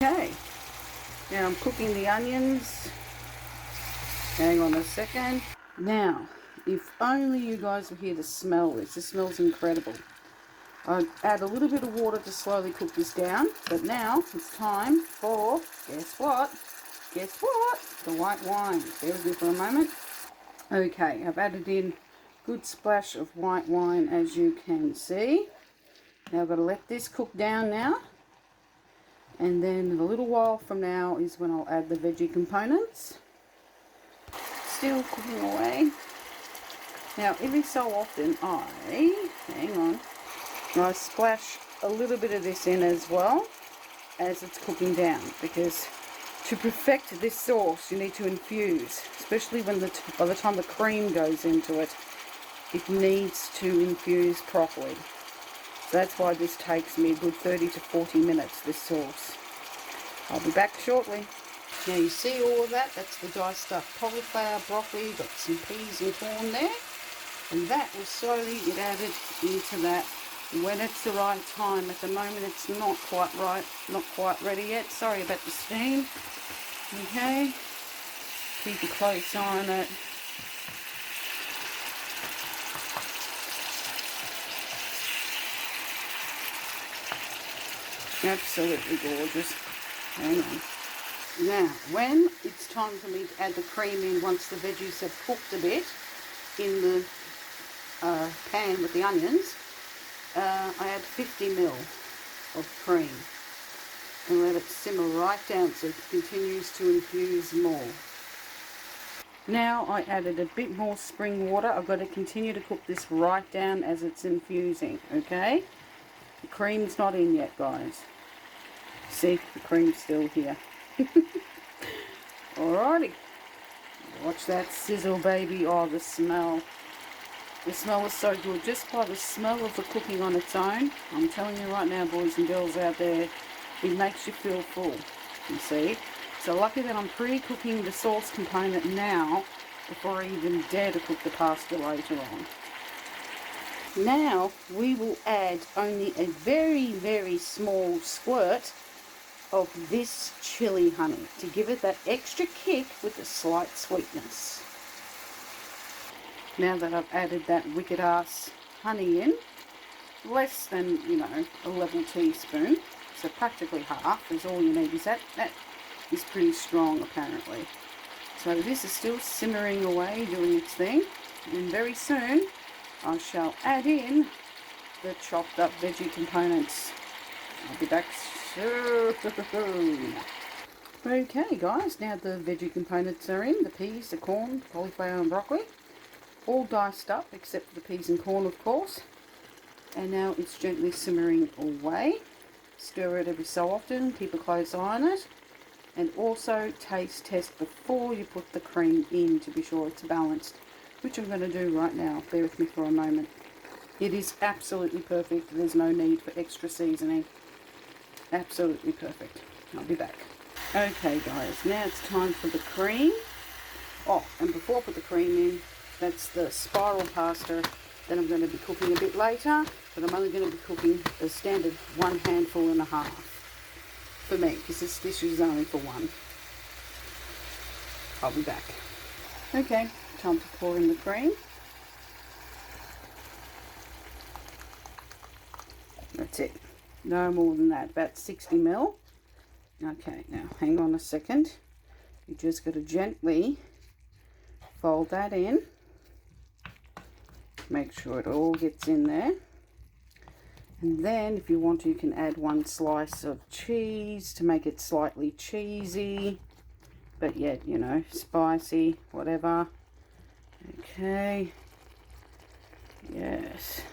Okay, now I'm cooking the onions. Hang on a second. Now, if only you guys were here to smell this. This smells incredible. I add a little bit of water to slowly cook this down, but now it's time for, guess what? Guess what? The white wine. Bear with me for a moment. Okay, I've added in a good splash of white wine, as you can see. Now I've got to let this cook down now. And then a little while from now is when I'll add the veggie components. Still cooking away. Now every so often I splash a little bit of this in as well as it's cooking down, because to perfect this sauce you need to infuse, especially when by the time the cream goes into it, it needs to infuse properly. So that's why this takes me a good 30 to 40 minutes, this sauce. I'll be back shortly. Now you see all of that? That's the diced up cauliflower, broccoli, got some peas and corn there. And that will slowly get added into that when it's the right time. At the moment it's not quite right, not quite ready yet. Sorry about the steam. Okay, keep a close eye on it. Absolutely gorgeous. Hang on. Now, when it's time for me to add the cream in, once the veggies have cooked a bit in the pan with the onions, I add 50 ml of cream and let it simmer right down so it continues to infuse more. Now I added a bit more spring water. I've got to continue to cook this right down as it's infusing, okay? The cream's not in yet, guys. See, the cream's still here. Alrighty. Watch that sizzle, baby. Oh, the smell. The smell is so good. Just by the smell of the cooking on its own, I'm telling you right now, boys and girls out there, it makes you feel full, you see. So lucky that I'm pre-cooking the sauce component now before I even dare to cook the pasta later on. Now we will add only a very, very small squirt of this chili honey to give it that extra kick with a slight sweetness. Now that I've added that wicked ass honey in, less than, a level teaspoon, so practically half is all you need. That is pretty strong apparently. So this is still simmering away, doing its thing, and very soon I shall add in the chopped up veggie components. I'll be back soon. Okay guys, now the veggie components are in, the peas, the corn, cauliflower and broccoli. All diced up except for the peas and corn, of course. And now it's gently simmering away. Stir it every so often, keep a close eye on it. And also taste test before you put the cream in to be sure it's balanced, which I'm going to do right now. Bear with me for a moment. It is absolutely perfect. There's no need for extra seasoning. Absolutely perfect. I'll be back. Okay guys, now it's time for the cream. Oh, and before I put the cream in, that's the spiral pasta that I'm going to be cooking a bit later, but I'm only going to be cooking a standard 1.5 handfuls for me, because this dish is only for one. I'll be back. Okay, time to pour in the cream. That's it. No more than that, about 60 ml. Okay, now hang on a second. You just got to gently fold that in. Make sure it all gets in there. And then if you want to, you can add one slice of cheese to make it slightly cheesy, but yet, spicy, whatever. Okay. Yes.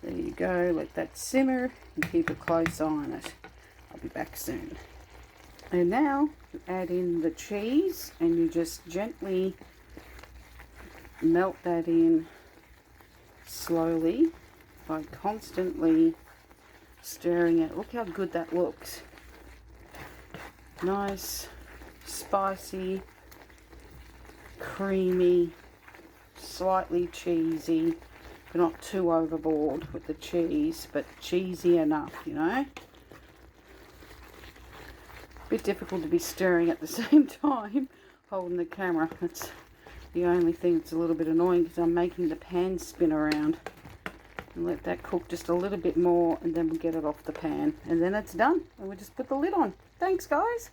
There you go. Let that simmer and keep a close eye on it. I'll be back soon. And now you add in the cheese and you just gently melt that in slowly by constantly stirring it. Look how good that looks. Nice, spicy, creamy, slightly cheesy, but not too overboard with the cheese, but cheesy enough, bit difficult to be stirring at the same time, holding the camera. That's the only thing that's a little bit annoying, because I'm making the pan spin around. And let that cook just a little bit more, and then we'll get it off the pan. And then it's done, and we'll just put the lid on. Thanks, guys.